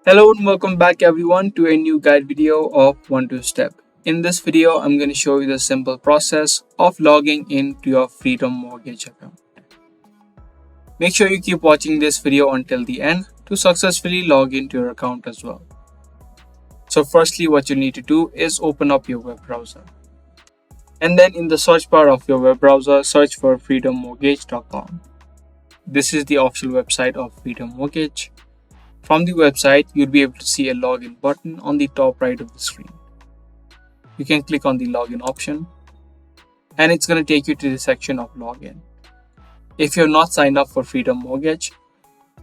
Hello and welcome back everyone to a new guide video of 1-2-Step. In this video, I'm going to show you the simple process of logging into your Freedom Mortgage account. Make sure you keep watching this video until the end to successfully log into your account as well. So firstly, what you need to do is open up your web browser. And then in the search bar of your web browser, search for freedommortgage.com. This is the official website of Freedom Mortgage. From the website, you'll be able to see a login button on the top right of the screen. You can click on the login option and it's going to take you to the section of login. If you're not signed up for Freedom Mortgage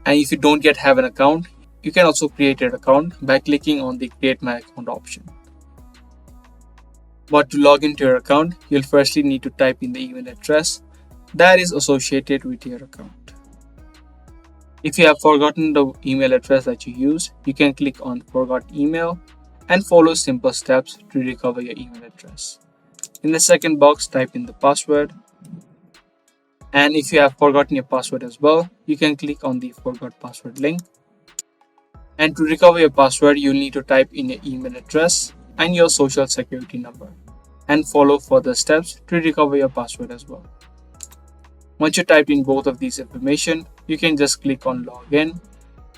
and if you don't yet have an account, you can also create an account by clicking on the Create My Account option. But to log into your account, you'll firstly need to type in the email address that is associated with your account. If you have forgotten the email address that you used, you can click on Forgot Email and follow simple steps to recover your email address. In the second box, type in the password. And if you have forgotten your password as well, you can click on the Forgot Password link. And to recover your password, you'll need to type in your email address and your social security number and follow further steps to recover your password as well. Once you type in both of these information, you can just click on login,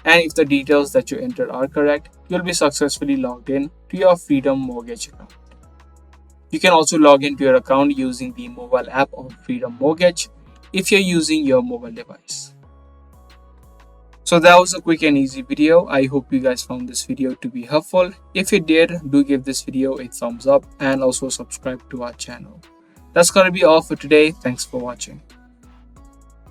and if the details that you entered are correct, you'll be successfully logged in to your Freedom Mortgage account. You can also log into your account using the mobile app of Freedom Mortgage if you're using your mobile device. So that was a quick and easy video. I hope you guys found this video to be helpful. If you did, do give this video a thumbs up and also subscribe to our channel. That's gonna be all for today. Thanks for watching.